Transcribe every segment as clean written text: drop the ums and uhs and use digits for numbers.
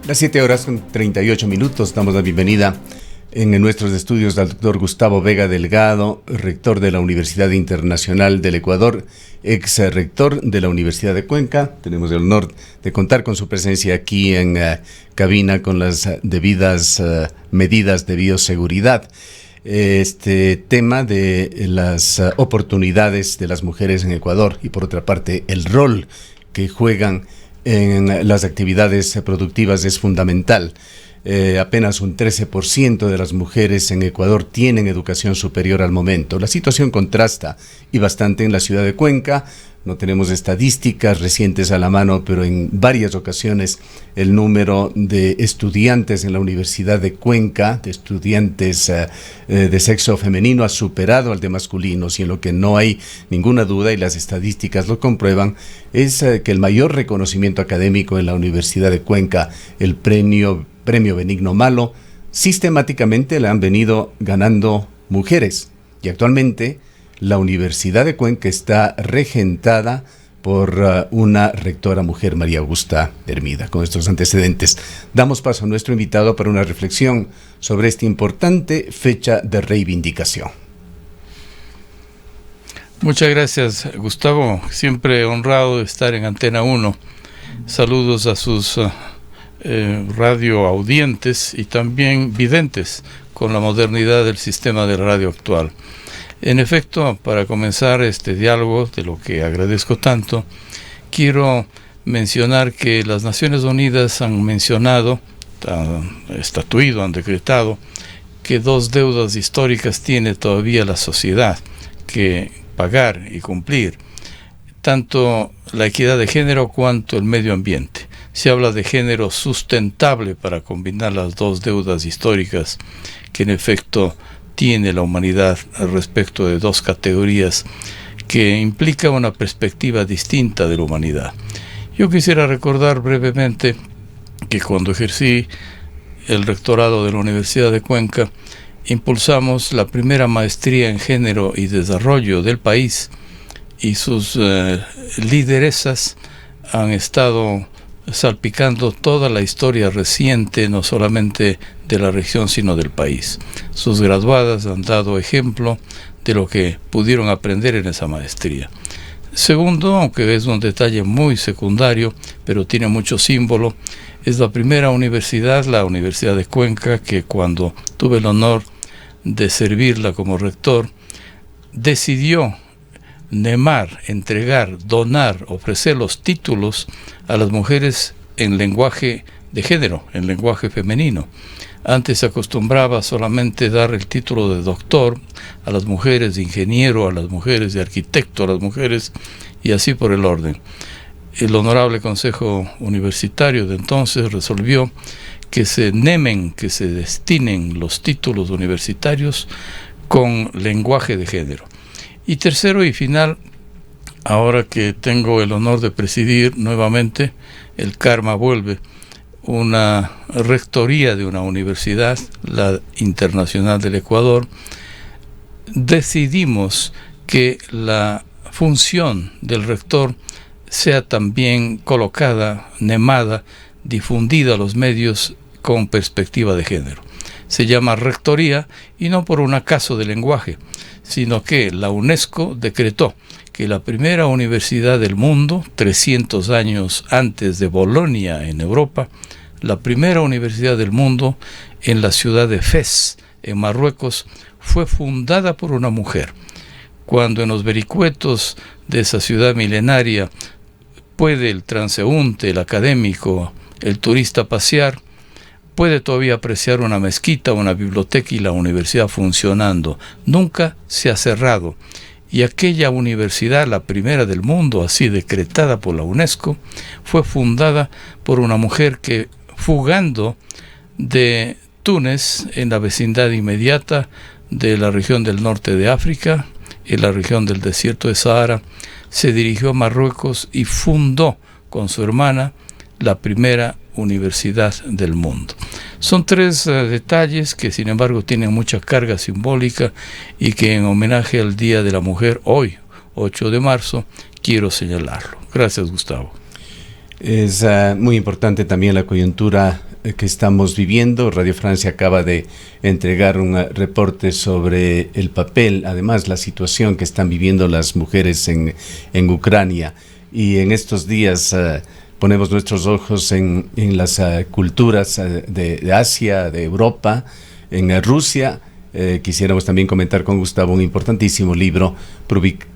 Las 7 horas con 38 minutos. Damos la bienvenida en nuestros estudios al doctor Gustavo Vega Delgado, rector de la Universidad Internacional del Ecuador, ex rector de la Universidad de Cuenca. Tenemos el honor de contar con su presencia aquí en cabina con las debidas medidas de bioseguridad. Este tema de las oportunidades de las mujeres en Ecuador y, por otra parte, el rol que juegan en las actividades productivas es fundamental. Apenas un 13% de las mujeres en Ecuador tienen educación superior al momento. La situación contrasta y bastante en la ciudad de Cuenca. No tenemos estadísticas recientes a la mano, pero en varias ocasiones el número de estudiantes en la Universidad de Cuenca, de estudiantes de sexo femenino, ha superado al de masculinos, y en lo que no hay ninguna duda, y las estadísticas lo comprueban, es que el mayor reconocimiento académico en la Universidad de Cuenca, el premio Benigno Malo, sistemáticamente le han venido ganando mujeres, y actualmente la Universidad de Cuenca está regentada por una rectora mujer, María Augusta Hermida. Con estos antecedentes, damos paso a nuestro invitado para una reflexión sobre esta importante fecha de reivindicación. Muchas gracias, Gustavo. Siempre honrado de estar en Antena 1. Saludos a sus radio audientes y también videntes con la modernidad del sistema de radio actual. En efecto, para comenzar este diálogo, de lo que agradezco tanto, quiero mencionar que las Naciones Unidas han mencionado, han estatuido, han decretado, que 2 deudas históricas tiene todavía la sociedad que pagar y cumplir, tanto la equidad de género cuanto el medio ambiente. Se habla de género sustentable para combinar las 2 deudas históricas que en efecto tiene la humanidad respecto de 2 categorías que implica una perspectiva distinta de la humanidad. Yo quisiera recordar brevemente que cuando ejercí el rectorado de la Universidad de Cuenca, impulsamos la primera maestría en género y desarrollo del país, y sus lideresas han estado salpicando toda la historia reciente, no solamente de la región, sino del país. Sus graduadas han dado ejemplo de lo que pudieron aprender en esa maestría. Segundo, aunque es un detalle muy secundario, pero tiene mucho símbolo, es la primera universidad, la Universidad de Cuenca, que cuando tuve el honor de servirla como rector, decidió entregar, donar, ofrecer los títulos a las mujeres en lenguaje de género, en lenguaje femenino. Antes se acostumbraba solamente dar el título de doctor a las mujeres de ingeniero, a las mujeres de arquitecto, a las mujeres, y así por el orden. El Honorable Consejo Universitario de entonces resolvió que se destinen los títulos universitarios con lenguaje de género. Y tercero y final, ahora que tengo el honor de presidir nuevamente, el karma vuelve, una rectoría de una universidad, la Internacional del Ecuador, decidimos que la función del rector sea también colocada, nemada, difundida a los medios con perspectiva de género. Se llama rectoría, y no por un acaso de lenguaje, sino que la UNESCO decretó que la primera universidad del mundo, 300 años antes de Bolonia en Europa, la primera universidad del mundo en la ciudad de Fez, en Marruecos, fue fundada por una mujer. Cuando en los vericuetos de esa ciudad milenaria puede el transeúnte, el académico, el turista pasear, puede todavía apreciar una mezquita, una biblioteca y la universidad funcionando. Nunca se ha cerrado. Y aquella universidad, la primera del mundo, así decretada por la UNESCO, fue fundada por una mujer que, fugando de Túnez, en la vecindad inmediata de la región del norte de África, en la región del desierto de Sahara, se dirigió a Marruecos y fundó con su hermana la primera universidad del mundo. Son 3 detalles que sin embargo tienen mucha carga simbólica y que en homenaje al Día de la Mujer, hoy, 8 de marzo, quiero señalarlo. Gracias, Gustavo. Es muy importante también la coyuntura que estamos viviendo. Radio Francia acaba de entregar un reporte sobre el papel, además la situación que están viviendo las mujeres en Ucrania. Y en estos días ponemos nuestros ojos en las culturas de Asia, de Europa, en Rusia. Quisiéramos también comentar con Gustavo un importantísimo libro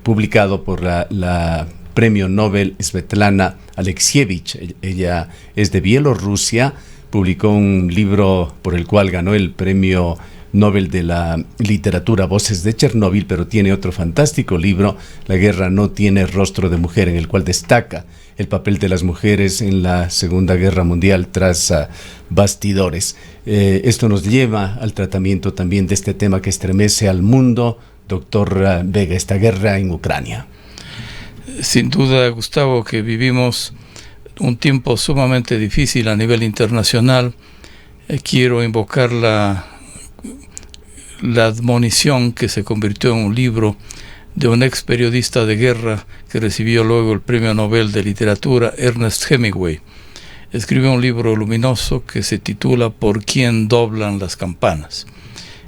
publicado por la Premio Nobel Svetlana Alexievich. Ella es de Bielorrusia, publicó un libro por el cual ganó el Premio Nobel de la Literatura, Voces de Chernóbil, pero tiene otro fantástico libro, La guerra no tiene rostro de mujer, en el cual destaca el papel de las mujeres en la Segunda Guerra Mundial tras bastidores. Esto nos lleva al tratamiento también de este tema que estremece al mundo. Doctor Vega, esta guerra en Ucrania. Sin duda, Gustavo, que vivimos un tiempo sumamente difícil a nivel internacional. Quiero invocar la admonición que se convirtió en un libro de un ex periodista de guerra que recibió luego el Premio Nobel de Literatura, Ernest Hemingway. Escribió un libro luminoso que se titula ¿Por quién doblan las campanas?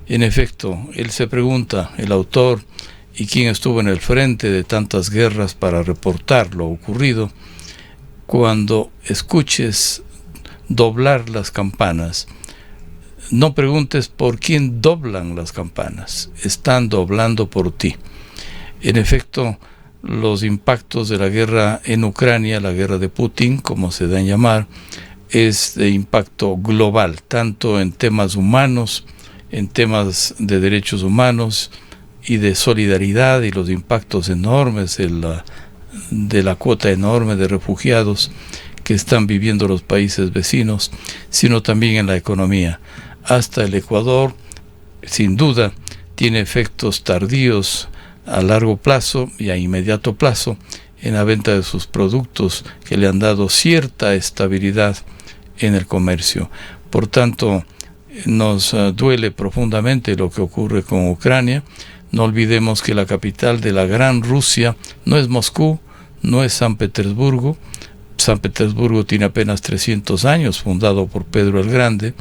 En efecto, él se pregunta, el autor, ¿y quién estuvo en el frente de tantas guerras para reportar lo ocurrido? Cuando escuches doblar las campanas, no preguntes por quién doblan las campanas, están doblando por ti. En efecto, los impactos de la guerra en Ucrania, la guerra de Putin, como se da en llamar, es de impacto global, tanto en temas humanos, en temas de derechos humanos y de solidaridad, y los impactos enormes de la cuota enorme de refugiados que están viviendo los países vecinos, sino también en la economía. Hasta el Ecuador, sin duda, tiene efectos tardíos a largo plazo y a inmediato plazo en la venta de sus productos, que le han dado cierta estabilidad en el comercio. Por tanto, nos duele profundamente lo que ocurre con Ucrania. No olvidemos que la capital de la gran Rusia no es Moscú, no es San Petersburgo. San Petersburgo tiene apenas 300 años, fundado por Pedro el Grande.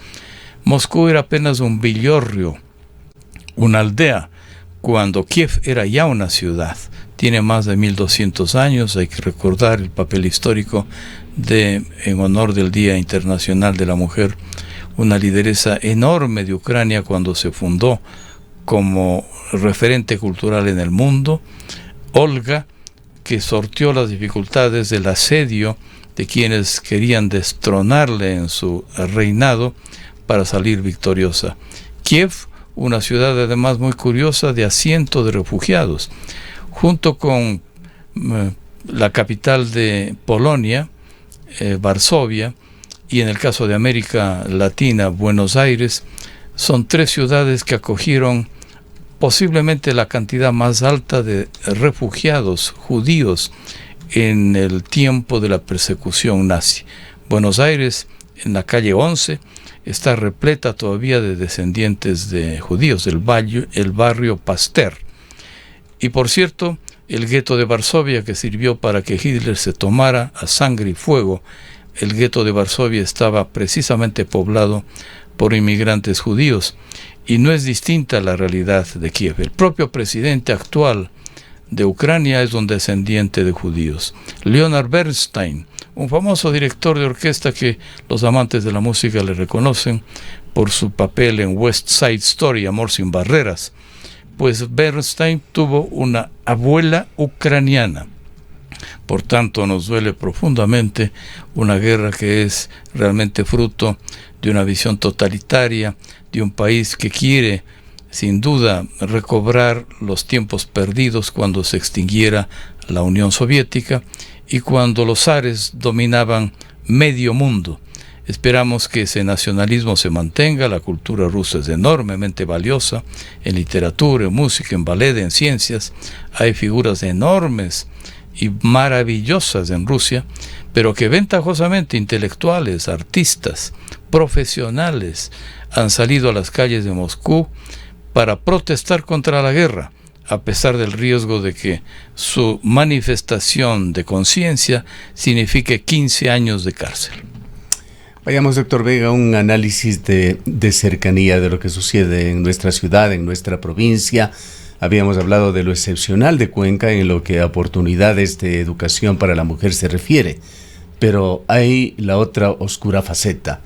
Moscú era apenas un villorrio, una aldea, cuando Kiev era ya una ciudad. Tiene más de 1200 años. Hay que recordar el papel histórico en honor del Día Internacional de la Mujer, una lideresa enorme de Ucrania cuando se fundó como referente cultural en el mundo, Olga, que sorteó las dificultades del asedio de quienes querían destronarle en su reinado para salir victoriosa. Kiev, una ciudad además muy curiosa de asiento de refugiados, junto con la capital de Polonia, Varsovia, y en el caso de América Latina, Buenos Aires, son tres ciudades que acogieron posiblemente la cantidad más alta de refugiados judíos en el tiempo de la persecución nazi. Buenos Aires, en la calle 11, está repleta todavía de descendientes de judíos, el barrio Pasteur. Y por cierto, el gueto de Varsovia, que sirvió para que Hitler se tomara a sangre y fuego, el gueto de Varsovia estaba precisamente poblado por inmigrantes judíos, y no es distinta la realidad de Kiev. El propio presidente actual de Ucrania es un descendiente de judíos. Leonard Bernstein, un famoso director de orquesta que los amantes de la música le reconocen por su papel en West Side Story, Amor sin barreras, pues Bernstein tuvo una abuela ucraniana. Por tanto, nos duele profundamente una guerra que es realmente fruto de una visión totalitaria de un país que quiere, sin duda, recobrar los tiempos perdidos cuando se extinguiera la Unión Soviética y cuando los zares dominaban medio mundo. Esperamos que ese nacionalismo se mantenga. La cultura rusa es enormemente valiosa en literatura, en música, en ballet, en ciencias. Hay figuras enormes y maravillosas en Rusia, pero que ventajosamente intelectuales, artistas, profesionales han salido a las calles de Moscú para protestar contra la guerra, a pesar del riesgo de que su manifestación de conciencia signifique 15 años de cárcel. Vayamos, doctor Vega, a un análisis de cercanía de lo que sucede en nuestra ciudad, en nuestra provincia. Habíamos hablado de lo excepcional de Cuenca en lo que a oportunidades de educación para la mujer se refiere, pero hay la otra oscura faceta.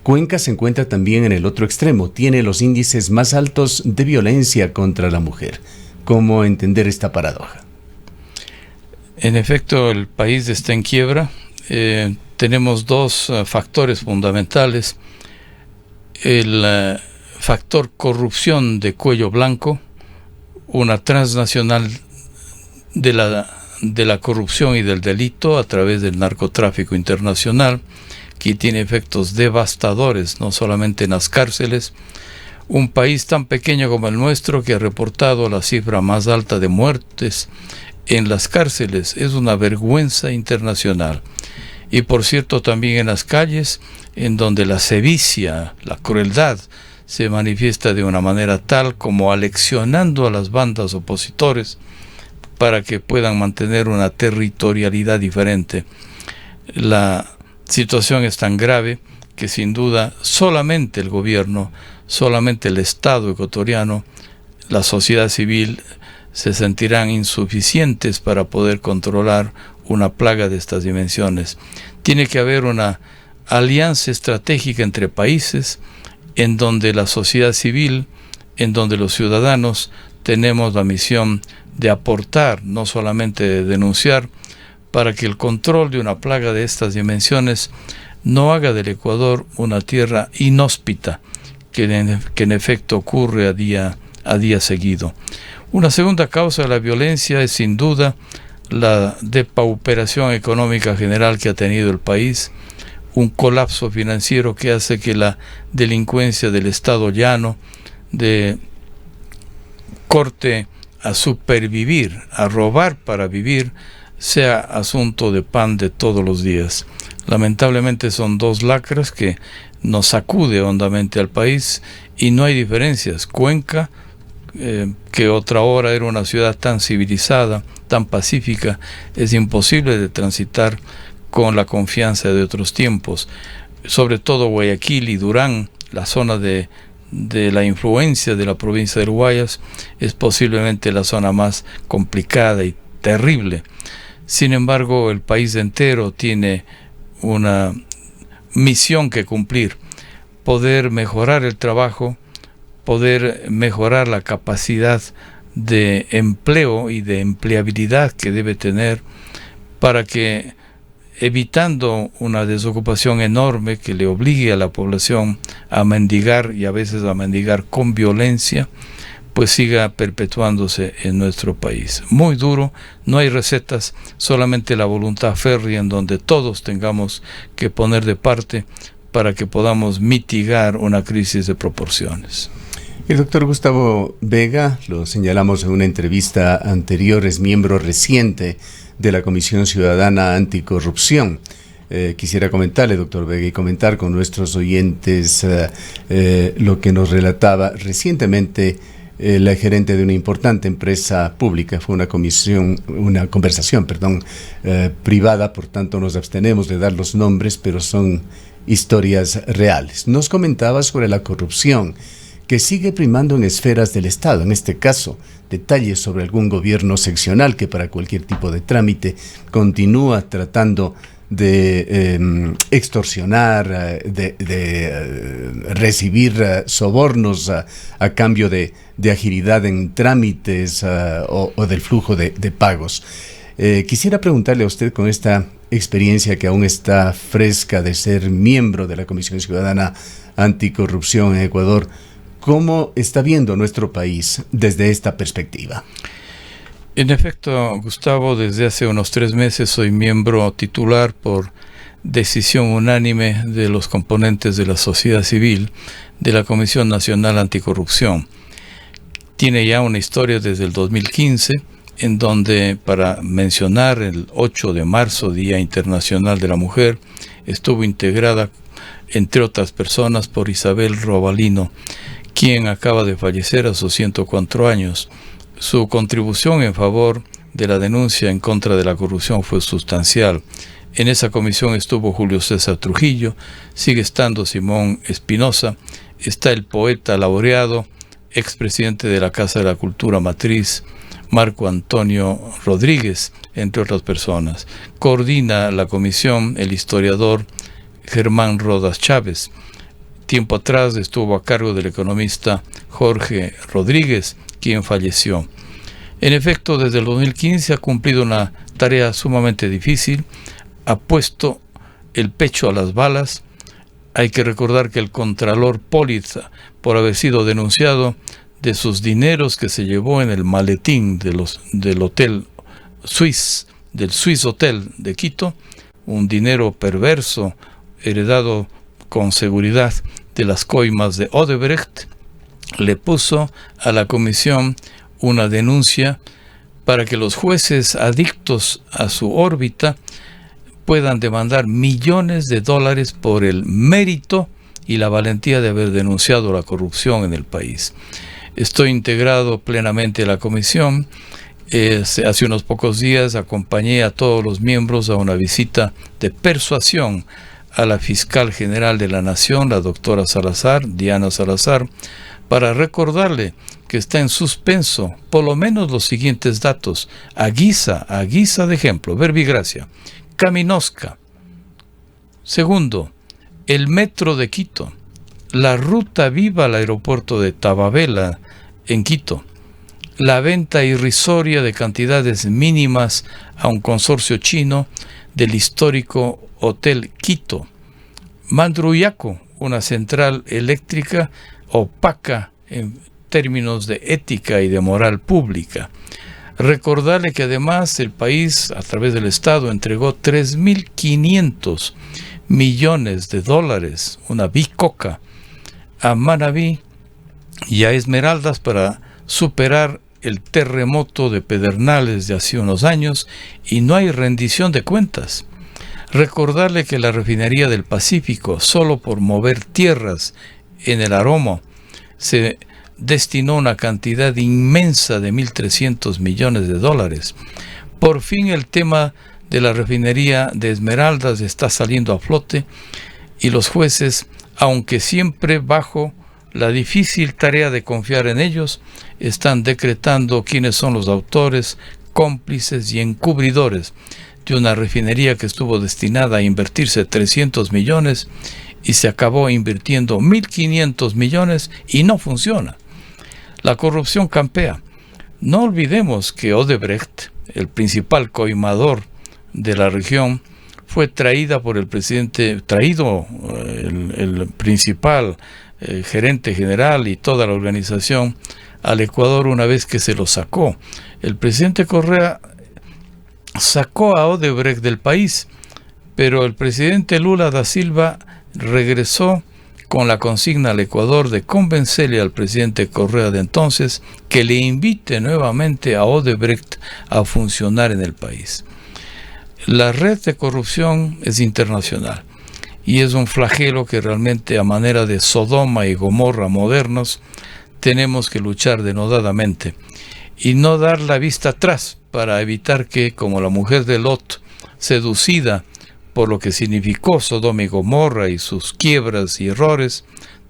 Cuenca se encuentra también en el otro extremo, tiene los índices más altos de violencia contra la mujer. ¿Cómo entender esta paradoja? En efecto, el país está en quiebra. Tenemos dos factores fundamentales. El factor corrupción de cuello blanco, una transnacional de la corrupción y del delito a través del narcotráfico internacional, que tiene efectos devastadores, no solamente en las cárceles. Un país tan pequeño como el nuestro, que ha reportado la cifra más alta de muertes en las cárceles, es una vergüenza internacional. Y por cierto, también en las calles, en donde la sevicia, la crueldad, se manifiesta de una manera tal como aleccionando a las bandas opositores para que puedan mantener una territorialidad diferente. La situación es tan grave que sin duda solamente el gobierno, solamente el Estado ecuatoriano, la sociedad civil se sentirán insuficientes para poder controlar una plaga de estas dimensiones. Tiene que haber una alianza estratégica entre países en donde la sociedad civil, en donde los ciudadanos tenemos la misión de aportar, no solamente de denunciar, para que el control de una plaga de estas dimensiones no haga del Ecuador una tierra inhóspita, que en efecto ocurre a día seguido. Una segunda causa de la violencia es sin duda la depauperación económica general que ha tenido el país, un colapso financiero que hace que la delincuencia del estado llano, de corte a supervivir, a robar para vivir, sea asunto de pan de todos los días. Lamentablemente son dos lacras que nos sacude hondamente al país y no hay diferencias. Cuenca, que otra hora era una ciudad tan civilizada, tan pacífica, es imposible de transitar con la confianza de otros tiempos. Sobre todo Guayaquil y Durán, la zona de la influencia de la provincia del Guayas, es posiblemente la zona más complicada y terrible. Sin embargo, el país entero tiene una misión que cumplir: poder mejorar el trabajo, poder mejorar la capacidad de empleo y de empleabilidad que debe tener, para que, evitando una desocupación enorme que le obligue a la población a mendigar, y a veces a mendigar con violencia, pues siga perpetuándose en nuestro país. Muy duro, no hay recetas, solamente la voluntad férrea en donde todos tengamos que poner de parte para que podamos mitigar una crisis de proporciones. El doctor Gustavo Vega, lo señalamos en una entrevista anterior, es miembro reciente de la Comisión Ciudadana Anticorrupción. Quisiera comentarle, doctor Vega, y comentar con nuestros oyentes lo que nos relataba recientemente la gerente de una importante empresa pública. Fue una conversación privada, por tanto nos abstenemos de dar los nombres, pero son historias reales. Nos comentaba sobre la corrupción que sigue primando en esferas del Estado, en este caso, detalles sobre algún gobierno seccional que para cualquier tipo de trámite continúa tratando de extorsionar, de recibir sobornos a cambio de agilidad en trámites o del flujo de pagos. Quisiera preguntarle a usted, con esta experiencia que aún está fresca de ser miembro de la Comisión Ciudadana Anticorrupción en Ecuador, ¿cómo está viendo nuestro país desde esta perspectiva? En efecto, Gustavo, desde hace unos 3 meses soy miembro titular por decisión unánime de los componentes de la sociedad civil de la Comisión Nacional Anticorrupción. Tiene ya una historia desde el 2015, en donde, para mencionar, el 8 de marzo, Día Internacional de la Mujer, estuvo integrada, entre otras personas, por Isabel Robalino, quien acaba de fallecer a sus 104 años. Su contribución en favor de la denuncia en contra de la corrupción fue sustancial. En esa comisión estuvo Julio César Trujillo, sigue estando Simón Espinosa, está el poeta laureado, expresidente de la Casa de la Cultura Matriz, Marco Antonio Rodríguez, entre otras personas. Coordina la comisión el historiador Germán Rodas Chávez. Tiempo atrás estuvo a cargo del economista Jorge Rodríguez, quien falleció. En efecto, desde el 2015 ha cumplido una tarea sumamente difícil, ha puesto el pecho a las balas. Hay que recordar que el contralor Polit, por haber sido denunciado de sus dineros que se llevó en el maletín del Hotel Swiss, del Swiss Hotel de Quito, un dinero perverso heredado con seguridad de las coimas de Odebrecht, le puso a la comisión una denuncia para que los jueces adictos a su órbita puedan demandar millones de dólares por el mérito y la valentía de haber denunciado la corrupción en el país. Estoy integrado plenamente a la comisión. Hace unos pocos días acompañé a todos los miembros a una visita de persuasión a la fiscal general de la Nación, la doctora Salazar, Diana Salazar, para recordarle que está en suspenso por lo menos los siguientes datos, a guisa de ejemplo: Verbigracia, Caminosca. Segundo, el metro de Quito, la ruta viva al aeropuerto de Tababela en Quito, la venta irrisoria de cantidades mínimas a un consorcio chino del histórico Hotel Quito, Mandruyaco, una central eléctrica opaca en términos de ética y de moral pública. Recordarle que además el país, a través del Estado, entregó 3.500 millones de dólares, una bicoca, a Manabí y a Esmeraldas para superar el terremoto de Pedernales de hace unos años, y no hay rendición de cuentas. Recordarle que la refinería del Pacífico, solo por mover tierras en el Aromo, se destinó una cantidad inmensa de 1.300 millones de dólares. Por fin el tema de la refinería de Esmeraldas está saliendo a flote, y los jueces, aunque siempre bajo la difícil tarea de confiar en ellos, están decretando quiénes son los autores, cómplices y encubridores de una refinería que estuvo destinada a invertirse 300 millones y se acabó invirtiendo 1.500 millones y no funciona. La corrupción campea. No olvidemos que Odebrecht, el principal coimador de la región, fue traído por el presidente, el principal gerente general y toda la organización al Ecuador una vez que se lo sacó. El presidente Correa sacó a Odebrecht del país, pero el presidente Lula da Silva regresó con la consigna al Ecuador de convencerle al presidente Correa de entonces que le invite nuevamente a Odebrecht a funcionar en el país. La red de corrupción es internacional y es un flagelo que realmente, a manera de Sodoma y Gomorra modernos, tenemos que luchar denodadamente y no dar la vista atrás para evitar que, como la mujer de Lot, seducida por lo que significó Sodoma y Gomorra y sus quiebras y errores,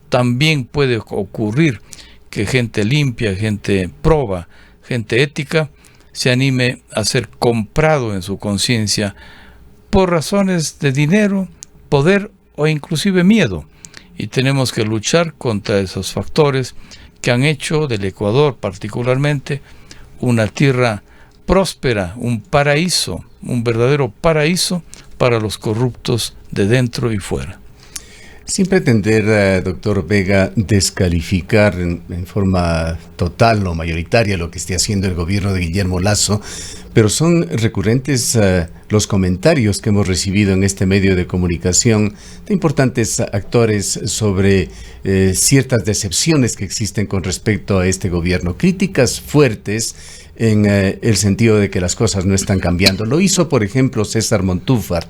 también puede ocurrir que gente limpia, gente proba, gente ética, se anime a ser comprado en su conciencia por razones de dinero, poder o inclusive miedo. Y tenemos que luchar contra esos factores que han hecho del Ecuador particularmente una tierra próspera, un paraíso, un verdadero paraíso para los corruptos de dentro y fuera. Sin pretender, doctor Vega, descalificar en forma total o mayoritaria lo que esté haciendo el gobierno de Guillermo Lasso, pero son recurrentes los comentarios que hemos recibido en este medio de comunicación de importantes actores sobre ciertas decepciones que existen con respecto a este gobierno. Críticas fuertes en el sentido de que las cosas no están cambiando. Lo hizo, por ejemplo, César Montúfar,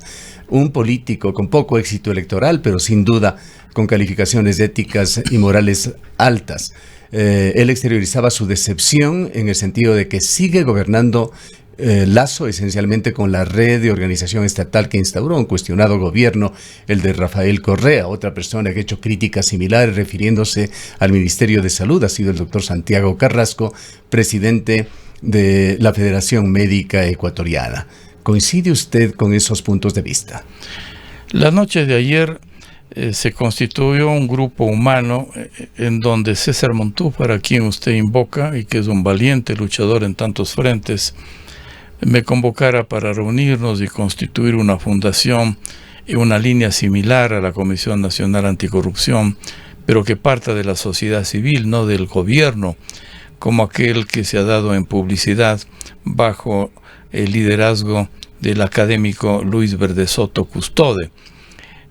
un político con poco éxito electoral, pero sin duda con calificaciones éticas y morales altas. Él exteriorizaba su decepción en el sentido de que sigue gobernando lazo esencialmente con la red de organización estatal que instauró un cuestionado gobierno, el de Rafael Correa. Otra persona que ha hecho críticas similares refiriéndose al Ministerio de Salud ha sido el doctor Santiago Carrasco, presidente de la Federación Médica Ecuatoriana. ¿Coincide usted con esos puntos de vista? La noche de ayer se constituyó un grupo humano en donde César Montúfar, a quien usted invoca y que es un valiente luchador en tantos frentes, me convocara para reunirnos y constituir una fundación y una línea similar a la Comisión Nacional Anticorrupción, pero que parta de la sociedad civil, no del gobierno, como aquel que se ha dado en publicidad bajo el liderazgo del académico Luis Verde Soto Custode.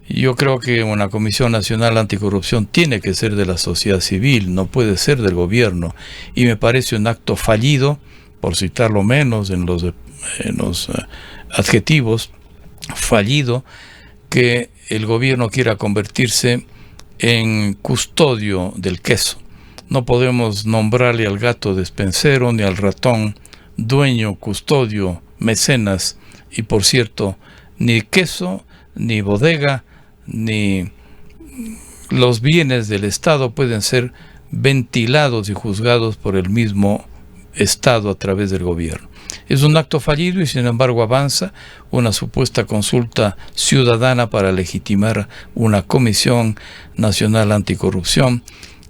Yo creo que una Comisión Nacional Anticorrupción tiene que ser de la sociedad civil, no puede ser del gobierno, y me parece un acto fallido, por citarlo menos en los adjetivos, fallido, que el gobierno quiera convertirse en custodio del queso. No podemos nombrarle al gato despensero ni al ratón dueño, custodio, mecenas, y por cierto, ni queso, ni bodega, ni los bienes del Estado pueden ser ventilados y juzgados por el mismo Estado a través del gobierno. Es un acto fallido y sin embargo avanza una supuesta consulta ciudadana para legitimar una Comisión Nacional Anticorrupción,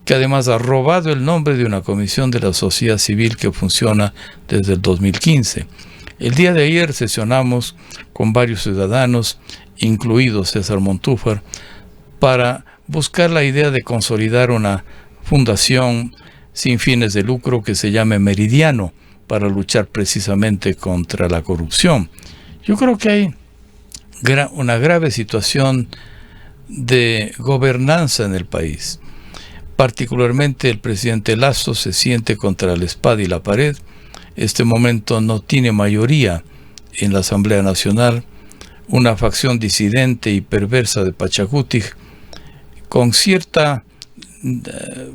que además ha robado el nombre de una comisión de la sociedad civil que funciona desde el 2015. El día de ayer sesionamos con varios ciudadanos, incluido César Montúfar, para buscar la idea de consolidar una fundación sin fines de lucro que se llame Meridiano, para luchar precisamente contra la corrupción. Yo creo que hay una grave situación de gobernanza en el país. Particularmente el presidente Lasso se siente contra la espada y la pared. Este momento no tiene mayoría en la Asamblea Nacional. Una facción disidente y perversa de Pachacuti, con cierta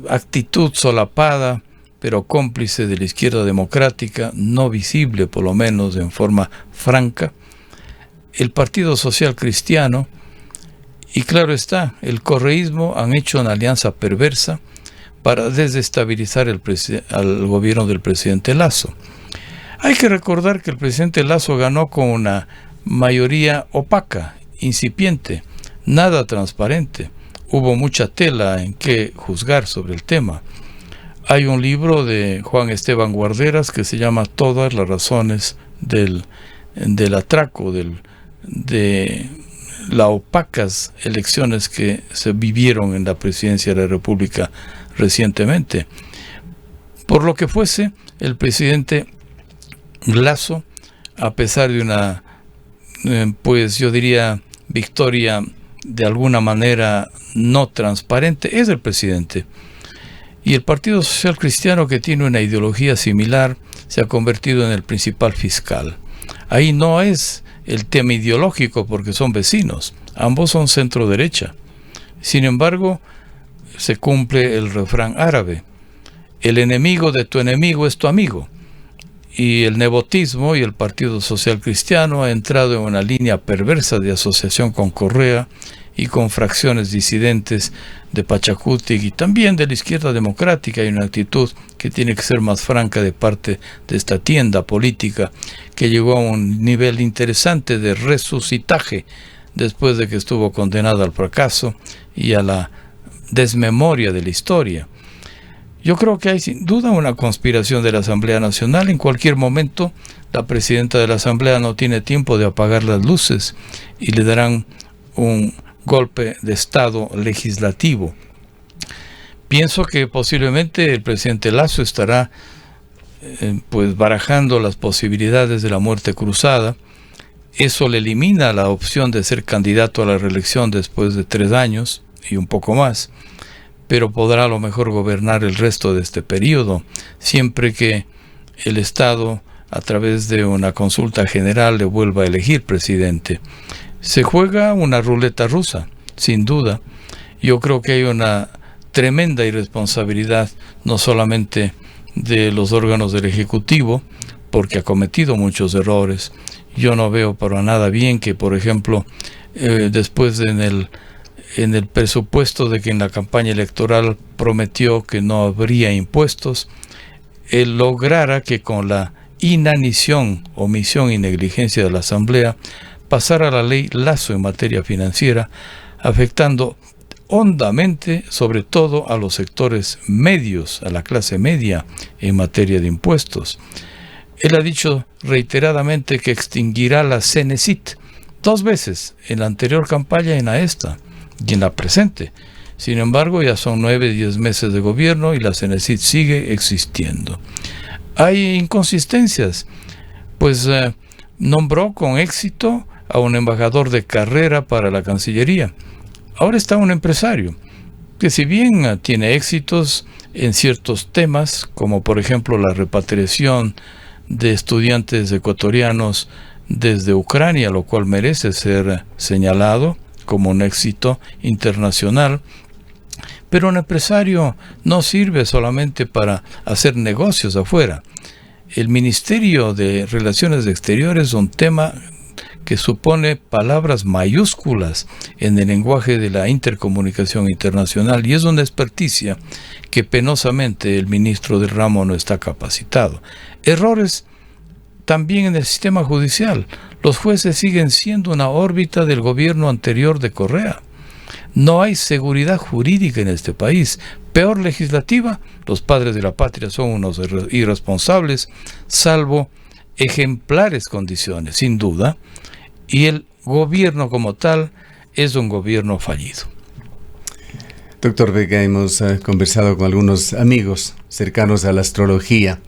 actitud solapada, pero cómplice de la izquierda democrática, no visible por lo menos en forma franca, el Partido Social Cristiano y claro está, el correísmo han hecho una alianza perversa para desestabilizar al gobierno del presidente Lasso. Hay que recordar que el presidente Lasso ganó con una mayoría opaca, incipiente, nada transparente. Hubo mucha tela en que juzgar sobre el tema. Hay un libro de Juan Esteban Guarderas que se llama Todas las razones del atraco, de las opacas elecciones que se vivieron en la presidencia de la República recientemente. Por lo que fuese, el presidente Lasso, a pesar de una, pues yo diría, victoria de alguna manera no transparente, es el presidente. Y el Partido Social Cristiano, que tiene una ideología similar, se ha convertido en el principal fiscal. Ahí no es el tema ideológico porque son vecinos, ambos son centro derecha. Sin embargo, se cumple el refrán árabe: el enemigo de tu enemigo es tu amigo. Y el nepotismo y el Partido Social Cristiano ha entrado en una línea perversa de asociación con Correa y con fracciones disidentes de Pachacuti y también de la izquierda democrática. Hay una actitud que tiene que ser más franca de parte de esta tienda política que llegó a un nivel interesante de resucitaje después de que estuvo condenada al fracaso y a la desmemoria de la historia. Yo creo que hay sin duda una conspiración de la Asamblea Nacional. En cualquier momento la presidenta de la Asamblea no tiene tiempo de apagar las luces y le darán un golpe de Estado legislativo. Pienso que posiblemente el presidente Lasso estará pues barajando las posibilidades de la muerte cruzada. Eso le elimina la opción de ser candidato a la reelección después de 3 años y un poco más, pero podrá a lo mejor gobernar el resto de este periodo, siempre que el Estado, a través de una consulta general, le vuelva a elegir presidente. Se juega una ruleta rusa, sin duda. Yo creo que hay una tremenda irresponsabilidad, no solamente de los órganos del Ejecutivo, porque ha cometido muchos errores. Yo no veo para nada bien que, por ejemplo, después en el presupuesto de que en la campaña electoral prometió que no habría impuestos, él lograra que con la inanición, omisión y negligencia de la Asamblea pasara la ley Lazo en materia financiera, afectando hondamente sobre todo a los sectores medios, a la clase media en materia de impuestos. Él ha dicho reiteradamente que extinguirá la Cenecit 2 veces, en la anterior campaña y en esta, y en la presente. Sin embargo, ya son 9-10 meses de gobierno y la Cenecit sigue existiendo. Hay inconsistencias, pues nombró con éxito a un embajador de carrera para la Cancillería. Ahora está un empresario que, si bien tiene éxitos en ciertos temas, como por ejemplo la repatriación de estudiantes ecuatorianos desde Ucrania, lo cual merece ser señalado como un éxito internacional, pero un empresario no sirve solamente para hacer negocios afuera. El Ministerio de Relaciones Exteriores es un tema que supone palabras mayúsculas en el lenguaje de la intercomunicación internacional, y es una experticia que penosamente el ministro del ramo no está capacitado. Errores también en el sistema judicial. Los jueces siguen siendo una órbita del gobierno anterior de Correa. No hay seguridad jurídica en este país. Peor legislativa, los padres de la patria son unos irresponsables, salvo ejemplares condiciones, sin duda, y el gobierno como tal es un gobierno fallido. Doctor Vega, hemos conversado con algunos amigos cercanos a la astrología.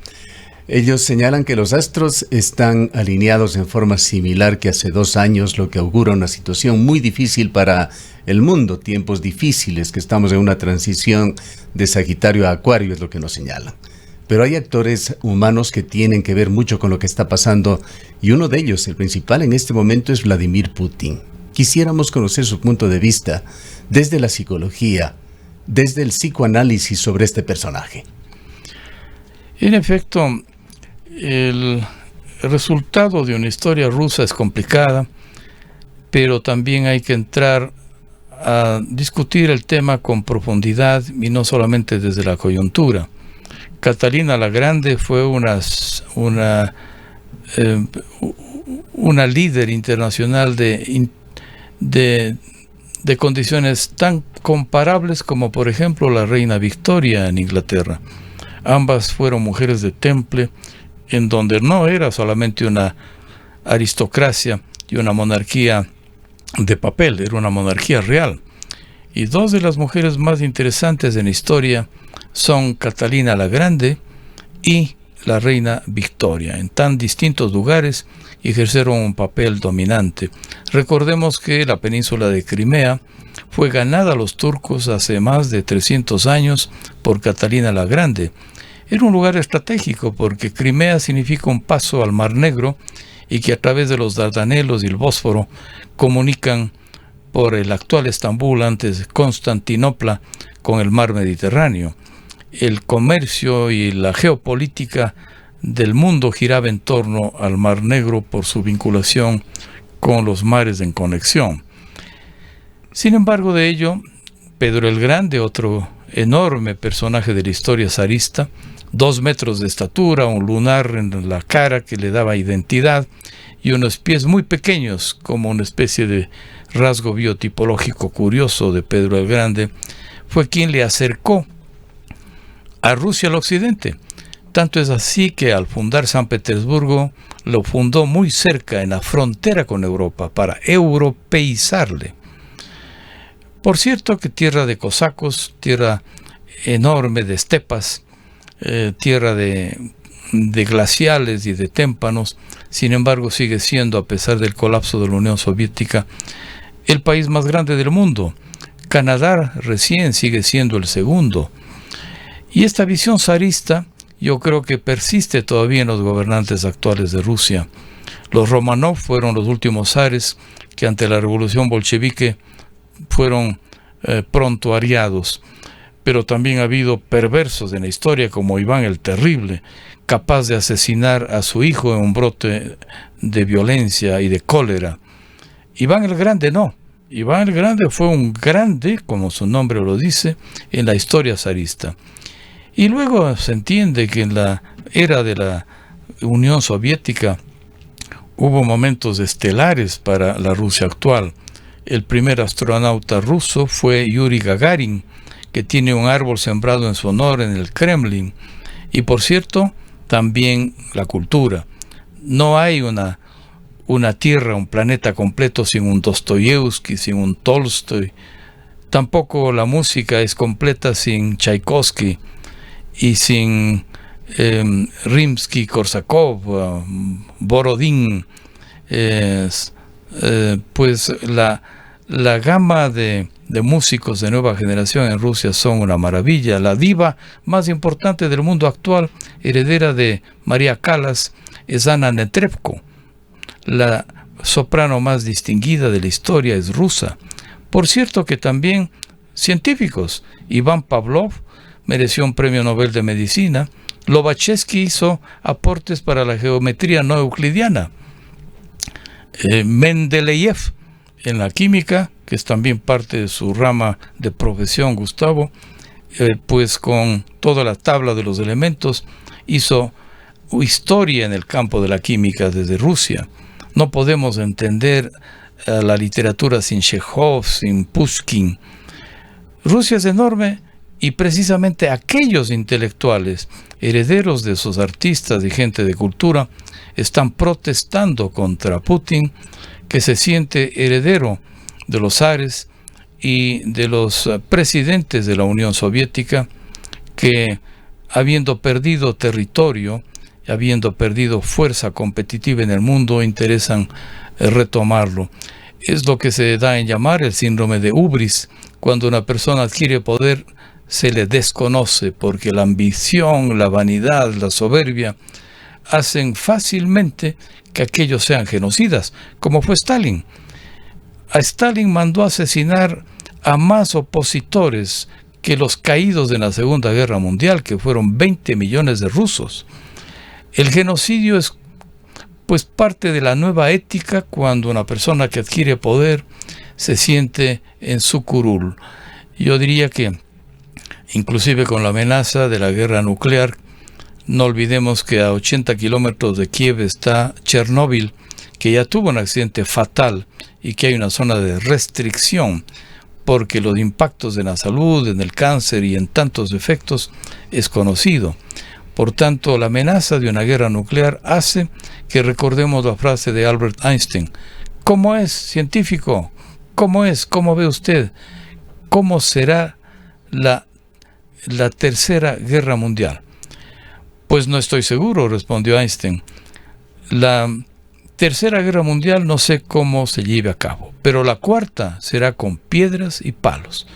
Ellos señalan que los astros están alineados en forma similar que hace 2 años, lo que augura una situación muy difícil para el mundo, tiempos difíciles, que estamos en una transición de Sagitario a Acuario, es lo que nos señalan. Pero hay actores humanos que tienen que ver mucho con lo que está pasando, y uno de ellos, el principal en este momento, es Vladimir Putin. Quisiéramos conocer su punto de vista desde la psicología, desde el psicoanálisis sobre este personaje. En efecto, el resultado de una historia rusa es complicada, pero también hay que entrar a discutir el tema con profundidad y no solamente desde la coyuntura. Catalina la Grande fue una líder internacional de condiciones tan comparables como, por ejemplo, la reina Victoria en Inglaterra. Ambas fueron mujeres de temple, en donde no era solamente una aristocracia y una monarquía de papel, era una monarquía real. Y 2 de las mujeres más interesantes en la historia son Catalina la Grande y la reina Victoria. En tan distintos lugares ejercieron un papel dominante. Recordemos que la península de Crimea fue ganada a los turcos hace más de 300 años por Catalina la Grande. Era un lugar estratégico porque Crimea significa un paso al Mar Negro, y que a través de los Dardanelos y el Bósforo comunican por el actual Estambul, antes Constantinopla, con el mar Mediterráneo. El comercio y la geopolítica del mundo giraba en torno al Mar Negro por su vinculación con los mares en conexión. Sin embargo de ello, Pedro el Grande, otro enorme personaje de la historia zarista, 2 metros de estatura, un lunar en la cara que le daba identidad y unos pies muy pequeños, como una especie de rasgo biotipológico curioso de Pedro el Grande, fue quien le acercó a Rusia al occidente. Tanto es así que al fundar San Petersburgo, lo fundó muy cerca, en la frontera con Europa, para europeizarle. Por cierto que tierra de cosacos, tierra enorme de estepas, tierra de glaciales y de témpanos, sin embargo sigue siendo, a pesar del colapso de la Unión Soviética, el país más grande del mundo. Canadá recién sigue siendo el segundo. Y esta visión zarista yo creo que persiste todavía en los gobernantes actuales de Rusia. Los Romanov fueron los últimos zares que ante la revolución bolchevique fueron pronto ariados. pero también ha habido perversos en la historia como Iván el Terrible, capaz de asesinar a su hijo en un brote de violencia y de cólera. Iván el Grande no. Iván el Grande fue un grande, como su nombre lo dice, en la historia zarista. Y luego se entiende que en la era de la Unión Soviética hubo momentos estelares para la Rusia actual. El primer astronauta ruso fue Yuri Gagarin, que tiene un árbol sembrado en su honor en el Kremlin. Y por cierto, también la cultura. No hay una tierra, un planeta completo sin un Dostoyevsky, sin un Tolstoy. Tampoco la música es completa sin Tchaikovsky y sin Rimsky-Korsakov, Borodín. Pues la gama de músicos de nueva generación en Rusia son una maravilla. La diva más importante del mundo actual, heredera de María Callas, es Anna Netrebko. La soprano más distinguida de la historia es rusa. Por cierto que también científicos. Iván Pavlov mereció un premio Nobel de Medicina. Lobachevsky hizo aportes para la geometría no euclidiana. Mendeleev en la química, que es también parte de su rama de profesión, Gustavo, pues con toda la tabla de los elementos hizo historia en el campo de la química desde Rusia. No podemos entender la literatura sin Chekhov, sin Pushkin. Rusia es enorme y precisamente aquellos intelectuales, herederos de sus artistas y gente de cultura, están protestando contra Putin, que se siente heredero de los zares y de los presidentes de la Unión Soviética, que habiendo perdido territorio, habiendo perdido fuerza competitiva en el mundo, interesan retomarlo. Es lo que se da en llamar el síndrome de hubris. Cuando una persona adquiere poder, se le desconoce, porque la ambición, la vanidad, la soberbia hacen fácilmente que aquellos sean genocidas, como fue Stalin. A Stalin mandó asesinar a más opositores que los caídos en la Segunda Guerra Mundial, que fueron 20 millones de rusos. El genocidio es pues parte de la nueva ética cuando una persona que adquiere poder se siente en su curul. Yo diría que inclusive con la amenaza de la guerra nuclear, no olvidemos que a 80 kilómetros de Kiev está Chernóbil, que ya tuvo un accidente fatal y que hay una zona de restricción porque los impactos en la salud, en el cáncer y en tantos efectos es conocido. Por tanto, la amenaza de una guerra nuclear hace que recordemos la frase de Albert Einstein. ¿Cómo es, científico? ¿Cómo es? ¿Cómo ve usted? ¿Cómo será la tercera guerra mundial? Pues no estoy seguro, respondió Einstein. La tercera guerra mundial no sé cómo se lleve a cabo, pero la cuarta será con piedras y palos,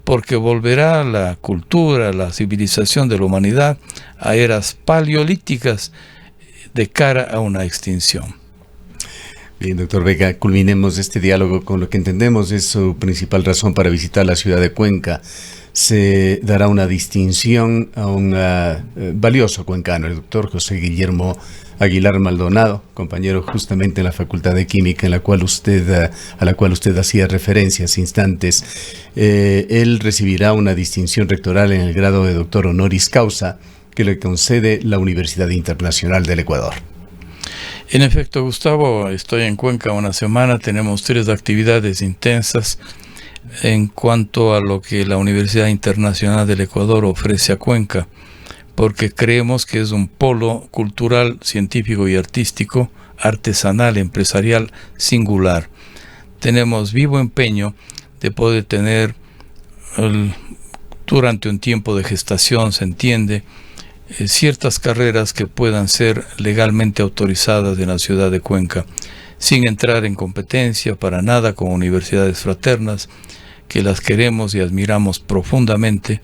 porque volverá la cultura, la civilización de la humanidad a eras paleolíticas de cara a una extinción. Bien, doctor Vega, culminemos este diálogo con lo que entendemos es su principal razón para visitar la ciudad de Cuenca. Se dará una distinción a un valioso cuencano, el doctor José Guillermo Aguilar Maldonado, compañero justamente en la Facultad de Química, a la cual usted hacía referencia hace instantes. Él recibirá una distinción rectoral en el grado de doctor honoris causa que le concede la Universidad Internacional del Ecuador. En efecto, Gustavo, estoy en Cuenca una semana, tenemos 3 actividades intensas en cuanto a lo que la Universidad Internacional del Ecuador ofrece a Cuenca, porque creemos que es un polo cultural, científico y artístico, artesanal, empresarial, singular. Tenemos vivo empeño de poder tener, durante un tiempo de gestación, se entiende, ciertas carreras que puedan ser legalmente autorizadas en la ciudad de Cuenca, sin entrar en competencia para nada con universidades fraternas, que las queremos y admiramos profundamente,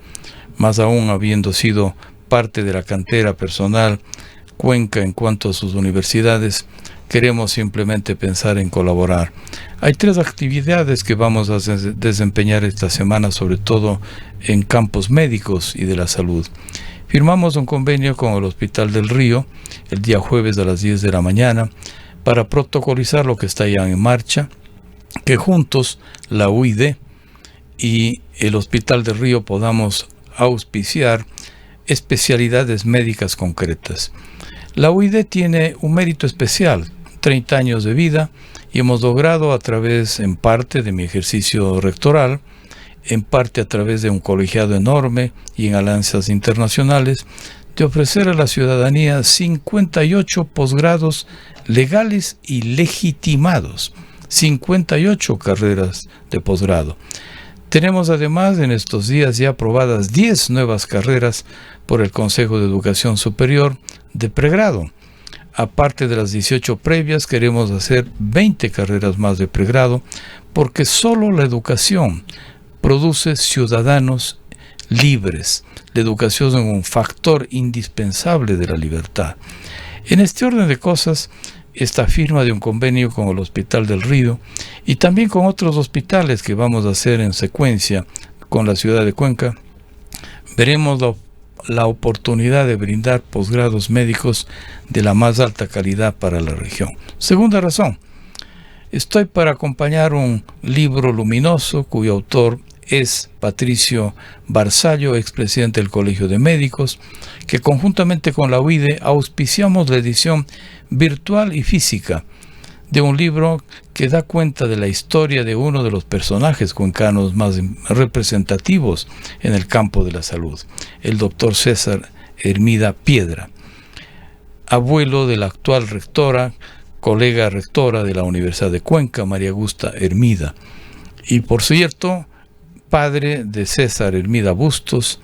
más aún habiendo sido parte de la cantera personal. Cuenca, en cuanto a sus universidades, queremos simplemente pensar en colaborar. Hay 3 actividades que vamos a desempeñar esta semana, sobre todo en campos médicos y de la salud. Firmamos un convenio con el Hospital del Río el día jueves a las 10 de la mañana para protocolizar lo que está ya en marcha, que juntos la UID y el Hospital del Río podamos auspiciar especialidades médicas concretas. La UID tiene un mérito especial, 30 años de vida, y hemos logrado a través, en parte, de mi ejercicio rectoral, en parte a través de un colegiado enorme y en alianzas internacionales, de ofrecer a la ciudadanía 58 posgrados legales y legitimados, 58 carreras de posgrado. Tenemos además en estos días ya aprobadas 10 nuevas carreras por el Consejo de Educación Superior de pregrado. Aparte de las 18 previas, queremos hacer 20 carreras más de pregrado, porque solo la educación produce ciudadanos libres. La educación es un factor indispensable de la libertad. En este orden de cosas, esta firma de un convenio con el Hospital del Río y también con otros hospitales que vamos a hacer en secuencia con la ciudad de Cuenca, veremos la oportunidad de brindar posgrados médicos de la más alta calidad para la región. Segunda razón, estoy para acompañar un libro luminoso cuyo autor es Patricio Barzallo, expresidente del Colegio de Médicos, que conjuntamente con la UIDE auspiciamos la edición virtual y física de un libro que da cuenta de la historia de uno de los personajes cuencanos más representativos en el campo de la salud, el doctor César Hermida Piedra, abuelo de la actual rectora, colega rectora de la Universidad de Cuenca, María Augusta Hermida, y por cierto, padre de César Hermida Bustos,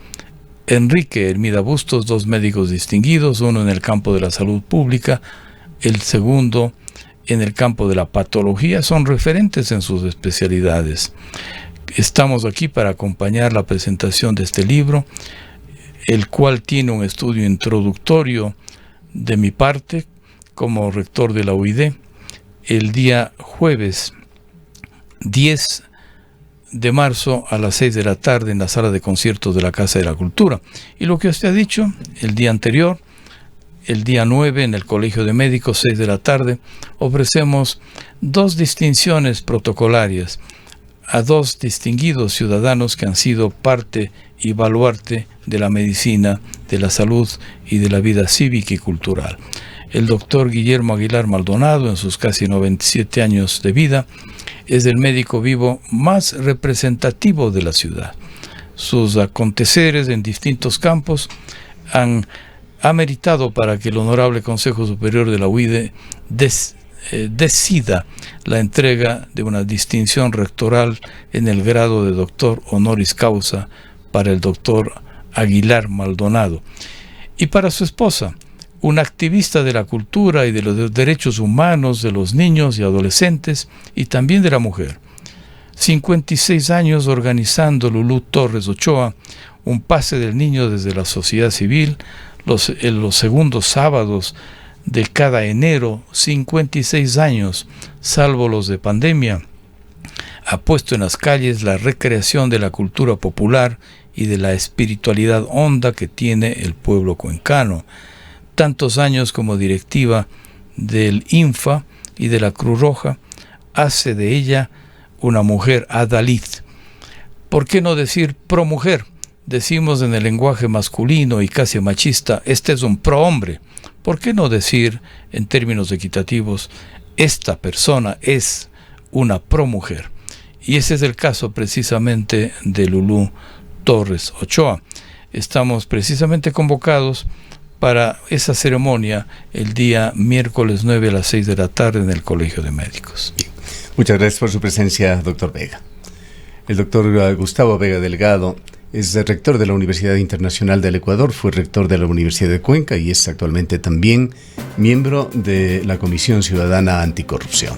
Enrique Hermida Bustos, 2 médicos distinguidos, uno en el campo de la salud pública, el segundo en el campo de la patología, son referentes en sus especialidades. Estamos aquí para acompañar la presentación de este libro, el cual tiene un estudio introductorio de mi parte como rector de la UID, el día jueves 10 de marzo a las 6 de la tarde en la sala de conciertos de la Casa de la Cultura. Y lo que usted ha dicho, el día anterior, el día 9 en el Colegio de Médicos, 6 de la tarde, ofrecemos 2 distinciones protocolarias a 2 distinguidos ciudadanos que han sido parte y baluarte de la medicina, de la salud y de la vida cívica y cultural. El doctor Guillermo Aguilar Maldonado, en sus casi 97 años de vida, es el médico vivo más representativo de la ciudad. Sus aconteceres en distintos campos han meritado para que el Honorable Consejo Superior de la UIDE decida la entrega de una distinción rectoral en el grado de doctor honoris causa para el doctor Aguilar Maldonado. Y para su esposa, una activista de la cultura y de los derechos humanos de los niños y adolescentes y también de la mujer. 56 años organizando Lulú Torres Ochoa, un pase del niño desde la sociedad civil, los segundos sábados de cada enero, 56 años, salvo los de pandemia, ha puesto en las calles la recreación de la cultura popular y de la espiritualidad honda que tiene el pueblo cuencano. Tantos años como directiva del INFA y de la Cruz Roja, hace de ella una mujer adalid. ¿Por qué no decir promujer? Decimos en el lenguaje masculino y casi machista, este es un prohombre. ¿Por qué no decir en términos equitativos, esta persona es una promujer? Y ese es el caso precisamente de Lulú Torres Ochoa. Estamos precisamente convocados para esa ceremonia el día miércoles 9 a las 6 de la tarde en el Colegio de Médicos. Muchas gracias por su presencia, doctor Vega. El doctor Gustavo Vega Delgado es rector de la Universidad Internacional del Ecuador, fue rector de la Universidad de Cuenca y es actualmente también miembro de la Comisión Ciudadana Anticorrupción.